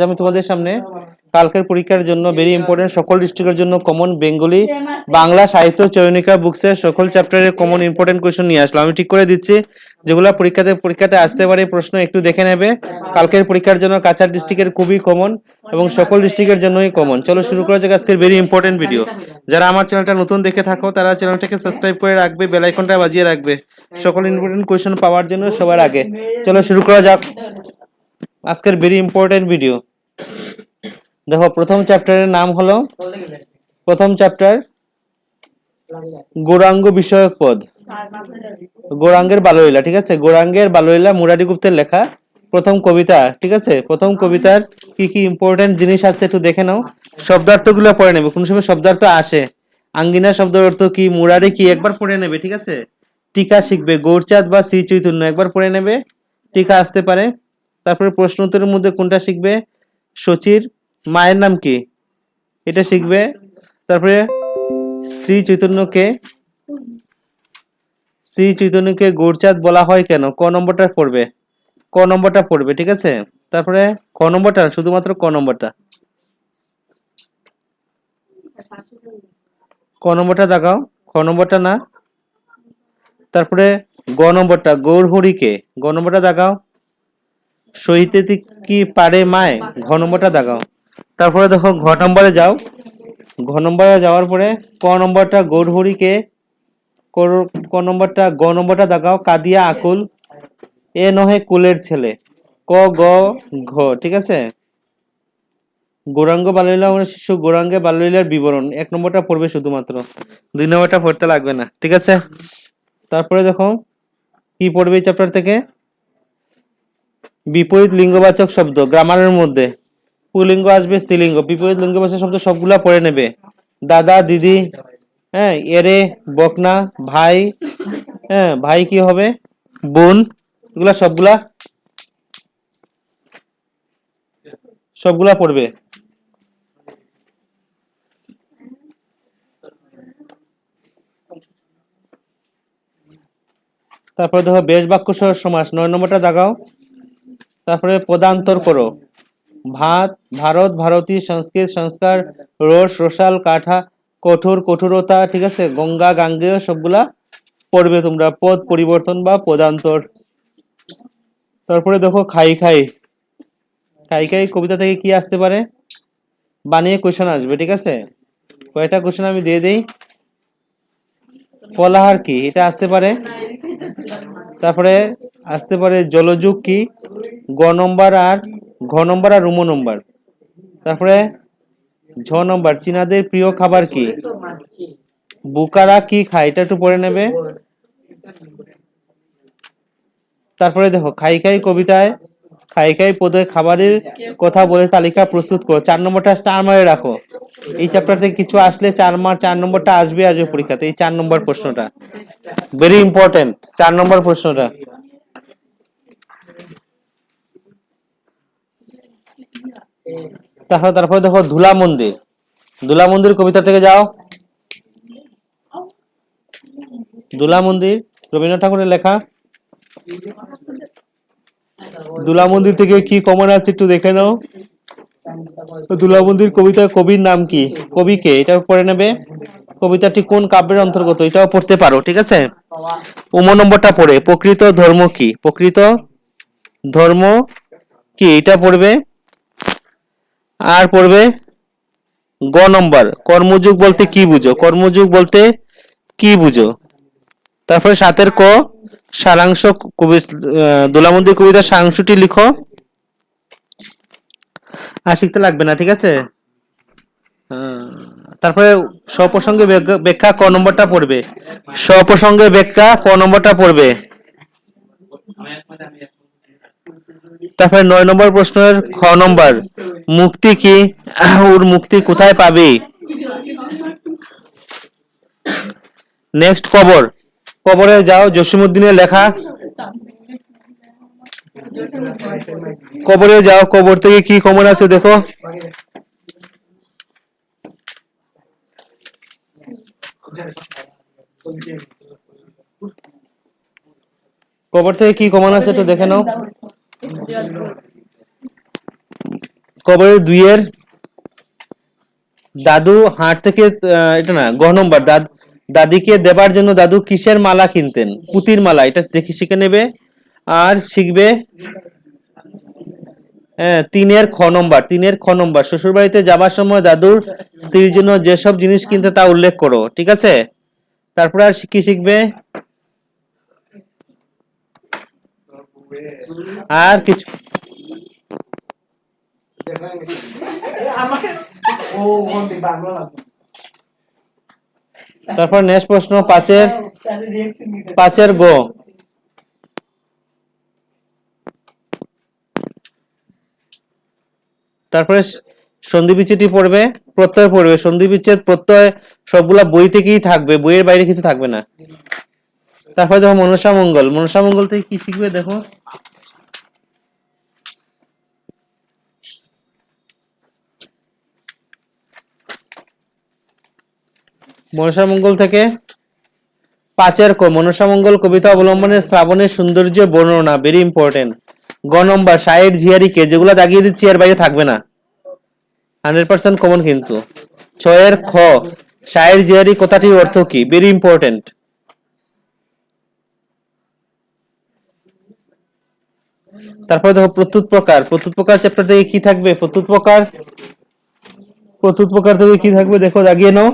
আমি তোমাদের সামনে কালকের পরীক্ষার জন্য ভেরি ইম্পর্টেন্ট সকল ডিস্ট্রিক্টের জন্য কমন বেঙ্গলি বাংলা সাহিত্য চয়নিকা বুকসের সকল চ্যাপ্টারের কমন ইম্পর্টেন্ট কোশ্চেন নিয়ে আসলাম। আমি ঠিক করে দিচ্ছি যেগুলো পরীক্ষাতে আসতে পারে প্রশ্ন একটু দেখে নেবে। কালকের পরীক্ষার জন্য কাছাড় ডিস্ট্রিক্টের খুবই কমন এবং সকল ডিস্ট্রিক্টের জন্যই কমন। চলো শুরু করা যাক আজকের ভেরি ইম্পর্টেন্ট ভিডিও। যারা আমার চ্যানেলটা নতুন দেখে থাকো তারা চ্যানেলটাকে সাবস্ক্রাইব করে রাখবে, বেল আইকনটা বাজিয়ে রাখবে সকল ইম্পর্টেন্ট কোশ্চেন পাওয়ার জন্য সবার আগে। চলো শুরু করা যাক আজকের ভেরি ইম্পর্টেন্ট ভিডিও। দেখো প্রথম চ্যাপ্টারের নাম হলো প্রথম চ্যাপ্টার গৌরাঙ্গ বিষয়ক পদ, গৌরাঙ্গের বাললীলা। ঠিক আছে, গৌরাঙ্গের বাললীলা মুরারি গুপ্তের লেখা প্রথম কবিতা। ঠিক আছে, প্রথম কবিতার কি কি ইম্পর্টেন্ট জিনিস আছে একটু দেখে নাও। শব্দার্থগুলো পড়ে নেবে, কোন সময় শব্দার্থ আসে, আঙ্গিনা শব্দের অর্থ কি, মুরারি কি একবার পড়ে নেবে। ঠিক আছে, টিকা শিখবে, গৌরচাঁদ বা শ্রী চৈতন্য একবার পড়ে নেবে, টিকা আসতে পারে। তারপরে প্রশ্ন উত্তরের মধ্যে কোনটা শিখবে, শচীর মায়ের নাম কি এটা শিখবে। তারপরে শ্রী চৈতন্যকে গৌরচাঁদ বলা হয় কেন, ক নম্বরটা পড়বে। ঠিক আছে, তারপরে ক নম্বরটা, শুধুমাত্র ক নম্বরটা দেখাও, খ নম্বরটা না। তারপরে গ নম্বরটা গৌরহরিকে, গ নম্বরটা দেখাও। সহিতে কি পারে মায়, ঘ নম্বরটা দেখাও। তারপরে দেখো ঘ নম্বরে যাও, ঘ নম্বরে যাওয়ার পরে ক নম্বরটা গৌরহরিকে, গ নম্বরটা দেখাও। কাদিয়া আকুল, এ নহে কুলের ছেলে, ক গ ঘ। ঠিক আছে, গৌরাঙ্গ বাললীলা শিশু গৌরাঙ্গে বাললীলার বিবরণ, এক নম্বরটা পড়বে শুধুমাত্র, দুই নম্বরটা পড়তে লাগবে না। ঠিক আছে, তারপরে দেখো কি পড়বে এই চ্যাপ্টার থেকে, বিপরীত লিঙ্গবাচক শব্দ গ্রামারের মধ্যে পুলিঙ্গ আসবে, স্ত্রীলিঙ্গ, বিপরীত লিঙ্গবাচক শব্দ সবগুলা পড়ে নেবে। দাদা দিদি, হ্যাঁ, এরে বকনা, ভাই, হ্যাঁ ভাই কি হবে, বোন, এগুলা সবগুলা পড়বে। তারপরে দেখো বেশ বাক্য সহ সমাস, 9 নম্বরটা দাগাও। তারপরে পদান্তর করো, ভাত ভারত, ভারতী, সংস্কৃত সংস্কার, রস রসাল, কাঠা কঠোর, কঠোরতা। ঠিক আছে, গঙ্গা গাঙ্গেয় সবগুলা পড়বে তোমরা, পদ পরিবর্তন বা পদান্তর। তারপরে দেখো খাই খাই, খাই খাই কবিতা থেকে কি আসতে পারে, বানিয়ে কোশ্চেন আসবে। ঠিক আছে, কয়টা কোশ্চেন আমি দিয়ে দেই। ফলাহার কি, এটা আসতে পারে। তারপরে আসতে পারে জলযুগ কি, গ নম্বর আর ঘ নম্বর আর রুমো নম্বর। তারপরে ঝ নম্বর চীনাদের প্রিয় খাবার কি, বুকারা কি খায়, এটা একটু পড়ে নেবে। তারপরে দেখো খাই খাই কবিতায় খাই খাই পদে খাবারের কথা বলে তালিকা প্রস্তুত করো, 4 নম্বরটা স্টার মারে রাখো। এই চ্যাপ্টার থেকে কিছু আসলে 4 নম্বরটা আসবে পরীক্ষাতে, এই 4 নম্বর প্রশ্নটা ভেরি ইম্পর্টেন্ট, 4 নম্বর প্রশ্নটা। তারপরে দেখো ধুলা মন্দির কবিতা থেকে যাও। ধুলা মন্দির রবীন্দ্রনাথ ঠাকুরের লেখা। ধুলা মন্দির থেকে কি কমন আছে একটু দেখে নাও। ধুলা মন্দির কবিতা কবির নাম কি, কবিকে, এটা পড়ে নেবে। কবিতাটি কোন কাব্যের অন্তর্গত, এটাও পড়তে পারো। ঠিক আছে, নম্বরটা পড়ে প্রকৃত ধর্ম কি এটা পড়বে। আর পড়বে গ নম্বর কর্মযুগ বলতে কি বুঝো। তারপরে 7 ক সারাংশ, দোলামন্দির কবিতার সারাংশটি লিখো। আর শিখতে লাগবে না। ঠিক আছে, তারপরে স্বপ্রসঙ্গে ব্যাখ্যা ক নম্বরটা পড়বে। তারপরে 9 নম্বর প্রশ্নের খ নম্বর মুক্তি কি, ওর মুক্তি কোথায় পাবে। নেক্সট কবরে যাও, জসিমউদ্দিনের লেখা। কবরে যাও, কবর থেকে কি কমন আছে দেখো। কবর থেকে কি কমন আছে একটু দেখে নাও। কবরের 2 এর দাদু হাট থেকে এটা না গ নম্বর দাদিকে দেবার জন্য দাদু কিসের মালা কিনতেন? পুতির মালা। এটা দেখি শিখে নেবে। আর শিখবে 3 এর খ নম্বর শ্বশুর বাড়িতে যাবার সময় দাদুর স্ত্রীর জন্য যেসব জিনিস কিনতে তা উল্লেখ করো। ঠিক আছে, তারপরে আর কি শিখবে? আর কিছু তারপর নেক্সট প্রশ্ন 5-এর গ। তারপরে সন্ধি বিচ্ছেদটি পড়বে, প্রত্যয় পড়বে। সন্ধি বিচ্ছেদ প্রত্যয় সবগুলা বই থেকেই থাকবে, বইয়ের বাইরে কিছু থাকবে না। তারপরে দেখো মনসা মঙ্গল। মনসা মঙ্গল থেকে কি শিখবে দেখো। মনসা মঙ্গল থেকে 5-এর ক মনসা মঙ্গল কবিতা অবলম্বনে শ্রাবণের সৌন্দর্য বর্ণনা, ভেরি ইম্পর্টেন্ট। গ নম্বর শায়ের ঝিয়ারিকে, যেগুলো দাগিয়ে দিচ্ছি এর বাইরে থাকবে না, 100% কমন কিন্তু। 6-এর খ শায়ের জিয়ারি কথাটির অর্থ কি, ভেরি ইম্পর্টেন্ট। তারপরে দেখো প্রত্যুত প্রকার। প্রত্যুত প্রকার চ্যাপ্টার থেকে কি থাকবে? প্রত্যুত প্রকার থেকে কি থাকবে দেখো, দাগিয়ে নাও।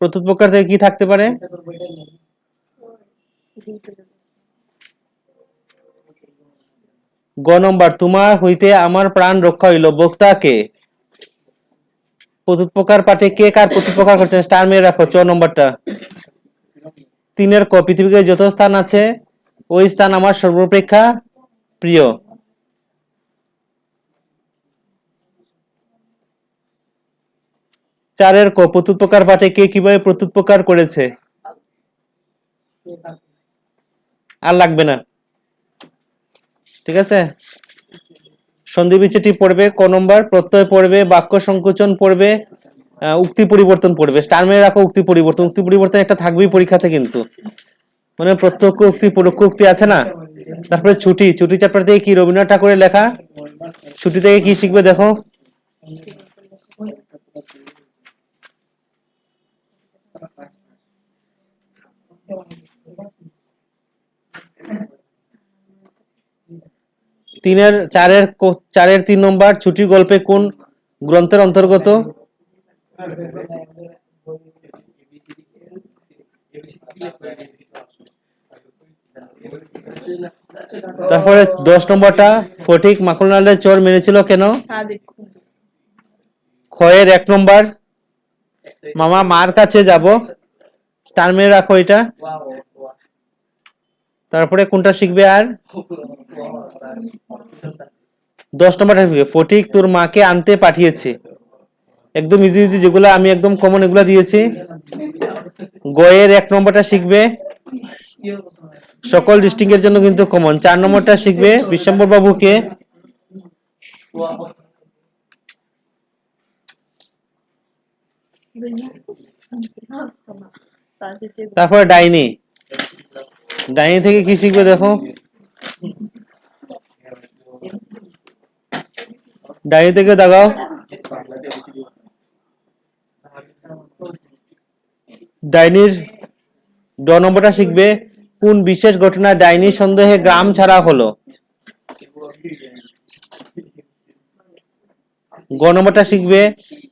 প্রত্যুত প্রকার থেকে কি থাকতে পারে? গ নম্বর তোমার হইতে আমার প্রাণ রক্ষা হইল, বক্তা কে? প্রত্যুত প্রকার পাঠে কে কার প্রত্যুত প্রকার করছেন স্টার মেরে রাখো, 4 নম্বরটা। 3-এর ক পৃথিবীতে যত স্থান আছে ওই স্থান আমার সর্বাপেক্ষা প্রিয়। 4-এর ক প্রত্যুত প্রকার পাঠে কে কিভাবে প্রত্যুত প্রকার করেছে? আর লাগবে না, ঠিক আছে। সন্ধি বিচ্ছেদটি পড়বে ক নম্বর, প্রত্যয় পড়বে, বাক্য সংকোচন পড়বে, উক্তি পরিবর্তন পড়বে। স্টার মেরে রাখো উক্তি পরিবর্তন। উক্তি পরিবর্তন একটা থাকবেই পরীক্ষাতে কিন্তু, মানে প্রত্যক্ষ উক্তি পরোক্ষ উক্তি আছে না। তারপরে ছুটি। ছুটি চ্যাপ্টার থেকে কি রবীন্দ্রনাথ ঠাকুরের লেখা। ছুটি থেকে কি শিখবে দেখো। চারের 3 নম্বর ছুটি গল্পে কোন গ্রন্থের অন্তর্গত? তারপরে 10 নম্বরটা ফটিক মাখনলালের চোর মেরেছিল কেন? খয়ের 1 নম্বর মামা মার কাছে যাব, স্টার মেরে রাখো এটা। তারপরে কোনটা শিখবে আর? 10 নম্বরটা শিখবে ফটিক তোর মাকে আনতে পাঠিয়েছে। একদম ইজি ইজি, যেগুলো আমি একদম কমন এগুলা দিয়েছি। গয়ের 1 নম্বরটা শিখবে, সকল ডিস্ট্রিক্ট এর জন্য কিন্তু কমন। 4 নম্বরটা শিখবে বিশ্বম্বর বাবুকে। তারপরে ডাইনি। ডাইনি থেকে কি শিখবে দেখো। ডাইনি থেকে দাগাও। ডাইনির 2 নম্বরটা শিখবে কোন বিশেষ ঘটনা ডাইনি সন্দেহে গ্রাম ছাড়া হলো। গ নম্বরটা শিখবে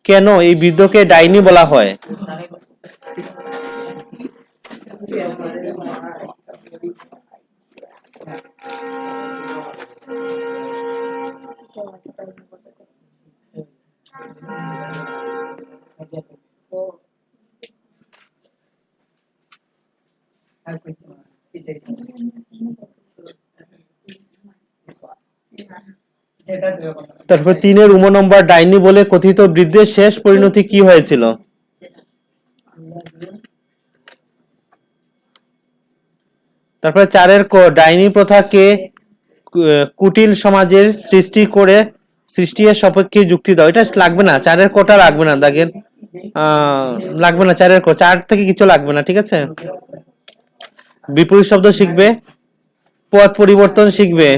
কেন এই বৃদ্ধকে ডাইনি বলা হয়। তারপর 3-এর উম নম্বর ডাইনি বলে কথিত বৃদ্ধের শেষ পরিণতি কি হয়েছিল? তারপরে 4-এর ক ডাইনি প্রথাকে কুটিল সমাজের সৃষ্টি এর সপক্ষে যুক্তি দাও। এটা লাগবে না, 4-এর কটা লাগবে না, দাগের লাগবে না। 4-এর ক 4 থেকে কিছু লাগবে না, ঠিক আছে। বিপরীত শব্দ শিখবে। পদ পরিবর্তন শিখবে,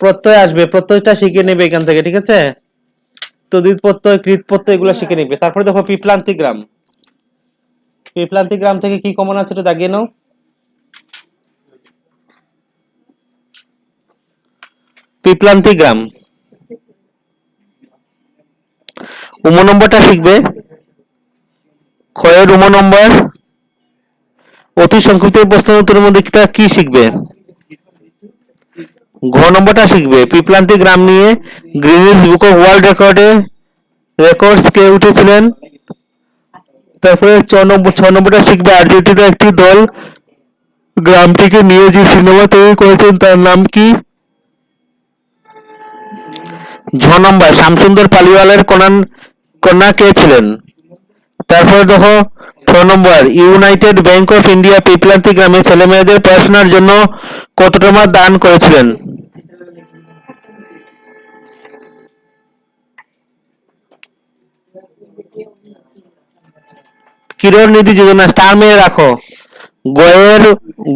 প্রত্যয় আসবে, প্রত্যয়টা শিখে নেবে এখান থেকে, ঠিক আছে? তদ্ধিত প্রত্যয়, কৃত প্রত্যয় এগুলো শিখে নেবে। তারপরে দেখো পিপ্লান্তি গ্রাম। পিপ্লান্তি গ্রাম থেকে কি কমন আছে একটু দাগিয়ে নাও। পিপ্লান্তি গ্রাম উম নম্বরটা শিখবে, ক্ষয়ের উম নম্বর, অতি সংক্ষিপ্ত প্রশ্ন উত্তরের মধ্যে কি শিখবে? ঘ নম্বরটা শিখবে, পিপ্লান্তি গ্রাম নিয়ে Guinness book of world records কে উঠেছিলেন। তারপরে ছ নম্বরটা শিখবে, আর্জেন্টিনা একটি দল গ্রামটিকে নিয়ে যে সিনেমা তৈরি করেছেন তার নাম কি? ঝ নম্বর, শ্যামসুন্দর পালিওয়ালের কন্যা কে ছিলেন? তারপরে দেখো ছ নম্বর, ইউনাইটেড ব্যাংক অফ ইন্ডিয়া পিপলান্তি গ্রামে ছেলেমেয়েদের পড়াশোনার জন্য কত টাকা দান করেছিলেন? কিরণ নিধি যোজনা, স্টার মেয়ে রাখো। গয়ের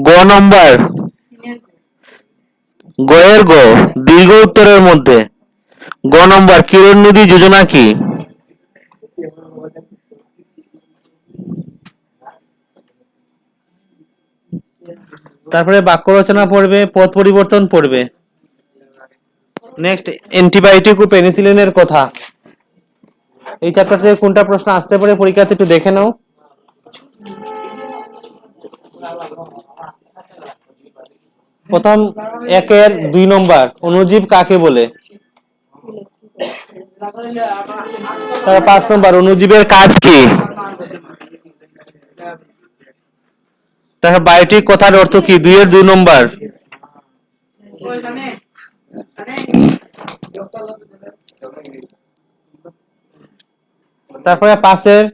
গ নম্বর, গয়ের গ, দীর্ঘ উত্তরের মধ্যে গ নম্বর, কিরণ নিধি যোজনা কি? তারপরে বাক্য রচনা পড়বে, পদ পরিবর্তন পড়বে। নেক্সট, অ্যান্টিবায়োটিক ও পেনিসিলিনের কথা। এই চ্যাপ্টার থেকে কোনটা প্রশ্ন আসতে পারে পরীক্ষাতে একটু দেখে নাও। প্রথম 1-এর 2 নম্বর, অণুজীব কাকে বলে? তারপর 5 নম্বর, অণুজীবের কাজ কি? তারপর বায়োটিক কথার অর্থ কি? 2-এর 2 নম্বর। তারপরে 5-এর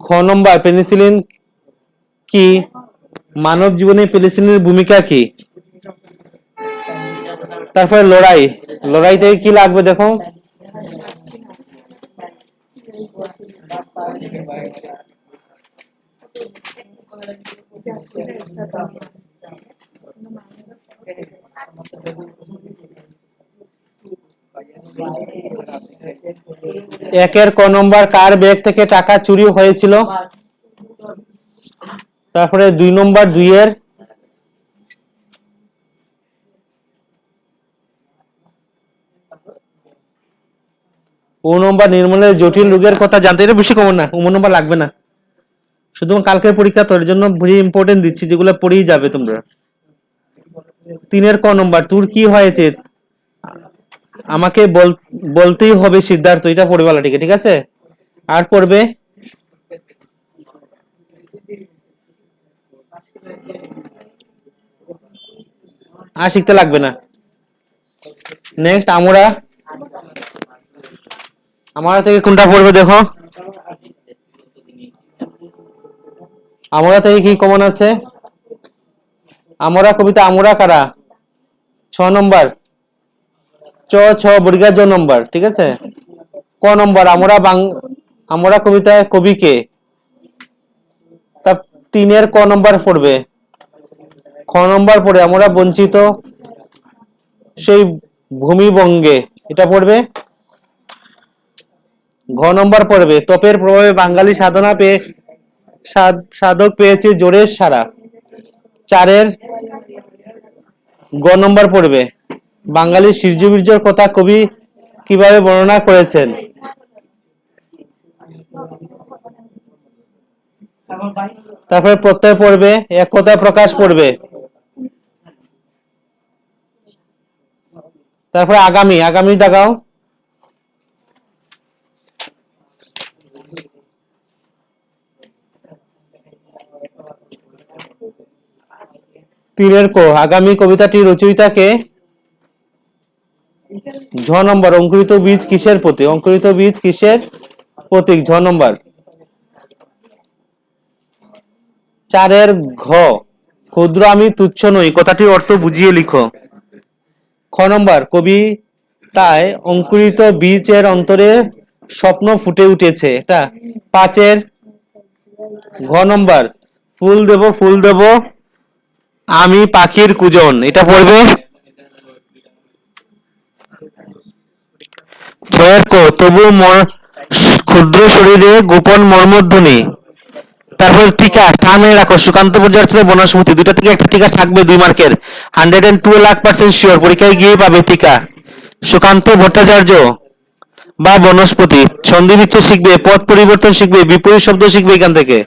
খ নম্বর, পেনিসিলিন কি? মানব জীবনে পেনিসিলিনের ভূমিকা কি? তারপরে লড়াই, লড়াই থেকে কি লাগবে দেখো। একের ক নম্বর, কার ব্যাগ থেকে টাকা চুরি হয়েছিল? তারপরে 2 নম্বর, 2-এর ও নম্বর, নির্মূলের জটিল রোগের কথা জানতে। এটা বেশি কমন না, ও নম্বর লাগবে না, শুধু কালকের পরীক্ষা তোর জন্য ভেরি ইম্পর্টেন্ট দিচ্ছি, যেগুলো পড়েই যাবে তোমরা। 3-এর ক নম্বর, তোর কি হয়েছে আমাকে বলতেই হবে সিদ্ধার্থ, এটা পড়বে ঠিক, ঠিক আছে? আর পড়বে আর শিখতে লাগবে না। নেক্সট, আমরা থেকে কোনটা পড়বে দেখো। আমরা থেকে কি কমন আছে? আমরা কবিতা, আমরা কারা? 6 নম্বর, ছ বর্গা জ নম্বর, ঠিক আছে? ক নম্বর, আমরা কবিতায় কবি কে? তা 3-এর ক নম্বর পড়বে। খ নম্বর পড়ে, আমরা বঞ্চিত সেই ভূমিবঙ্গে, এটা পড়বে। ঘ নম্বর পড়বে, তপের প্রভাবে বাঙালি সাধক পেয়েছে জোরের সারা। 4-এর গ নম্বর পড়বে, বাঙালির সূর্যবীর্যের কথা কবি কিভাবে বর্ণনা করেছেন? তারপরে প্রত্যয় পড়বে, এক কথায় প্রকাশ পড়বে। তারপরে আগামী দেখাও। তিনের ক, আগামী কবিতাটি রচয়িতাকে? ঝ নম্বর, অঙ্কুরিত বীজ কিসের প্রতীক? অঙ্কুরিত বীজ কিসের প্রতীক? ঝ নম্বর। 4-এর ঘ, ক্ষুদ্র আমি তুচ্ছ নই কথাটির অর্থ বুঝিয়ে লিখো। খ নম্বর, কবি তাই অঙ্কুরিত বীজের অন্তরে স্বপ্ন ফুটে উঠেছে, এটা। 5-এর ঘ নম্বর, ফুল দেব আমি পাখির কুজন, এটা পড়বে। ছয়ের ক তবু ক্ষুদ্র শরীরে গোপন মর্মধ্বনি। তারপর টিকা থামে রাখো সুকান্ত পর্যায়ে বনস্পতি, দুটা থেকে একটা টিকা থাকবে 2 মার্কের। 102% শিওর পরীক্ষায় গিয়ে পাবে টিকা। সুকান্ত ভট্টাচার্য বা বনস্পতি। সন্ধি বিচ্ছেদ শিখবে, পদ পরিবর্তন শিখবে, বিপরীত শব্দ শিখবে এখান থেকে।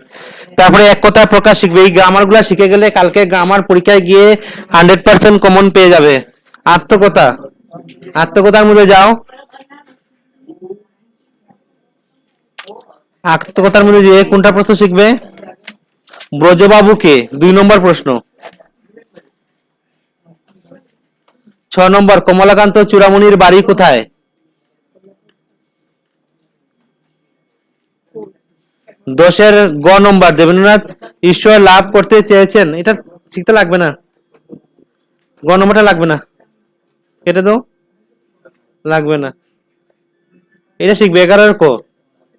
তারপরে এক কথা প্রকাশ শিখবে। এই গ্রামার গুলা শিখে গেলে কালকে গ্রামার পরীক্ষায় গিয়ে 100% কমন পেয়ে যাবে। আত্মকথা, আত্মকথার মধ্যে যাও। আত্মকথার মধ্যে যে কোনটা প্রশ্ন শিখবে? ব্রজবাবুকে, 2 নম্বর প্রশ্ন। 6 নম্বর কমলাকান্ত চূড়ামণির বাড়ি কোথায়? 10-এর গ নম্বর দেবেন্দ্রনাথ ঈশ্বর লাভ করতে চেয়েছেন, এটা শিখতে লাগবে না, গ নম্বরটা লাগবে না, কেটে দাও, লাগবে না। এটা শিখবে 11-এর ক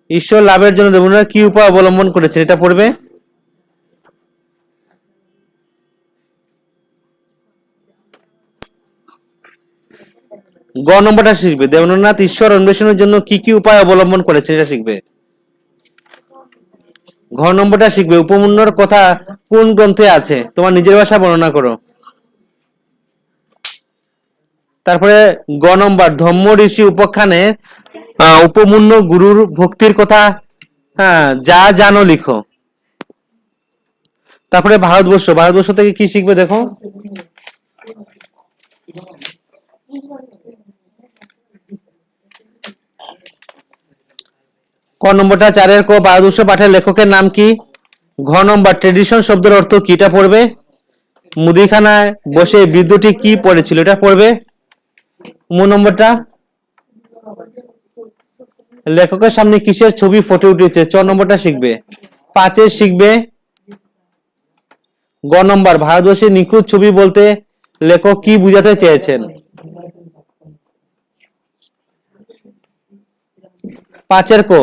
ঈশ্বর লাভের জন্য দেবেন্দ্রনাথ কি উপায় অবলম্বন করেছেন, এটা পড়বে। গ নম্বরটা শিখবে দেবেন্দ্রনাথ ঈশ্বর অন্বেষণের জন্য কি কি উপায় অবলম্বন করেছেন, এটা শিখবে। ঘ নম্বরটা শিখবে উপমন্যুর কথা কোন গ্রন্থে আছে, তোমার নিজের ভাষা বর্ণনা করো। তারপরে গ নম্বর ধম্ম ঋষি উপাখ্যানে উপমন্যু গুরুর ভক্তির কথা যা জানো লিখো। তারপরে ভারতবর্ষ, ভারতবর্ষ থেকে কি শিখবে দেখো। ক নম্বরটা 4-এর ক ভারতবর্ষ পাঠের লেখকের নাম কি। ঘ নম্বর ট্রেডিশন শব্দের অর্থ কি, এটা পড়বে। মুদিখানায় বসে বৃদ্ধটি কি পড়েছিল, এটা পড়বে। নম্বরটা লেখকের সামনে কিসের ছবি ফুটে উঠেছে, 4 নম্বরটা শিখবে। 5-এর শিখবে গ নম্বর ভারতবর্ষের নিখুঁত ছবি বলতে লেখক কি বুঝাতে চেয়েছেন। 5-এর ক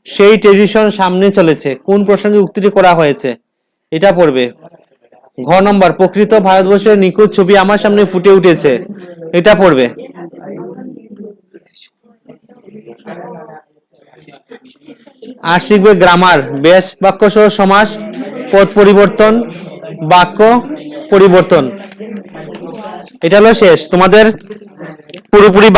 সেই ট্রেডিশন সামনে চলেছে কোন প্রসঙ্গে উক্তিটি করা হয়েছে, এটা পড়বে। ঘ নম্বর প্রকৃত ভারতবর্ষের নিখুঁত ছবি আমার সামনে ফুটে উঠেছে, এটা পড়বে। আর শিখবে গ্রামার, বেশ বাক্য সহ সমাস, পদ পরিবর্তন, বাক্য পরিবর্তন। এটা হলো শেষ তোমাদের পুরোপুরি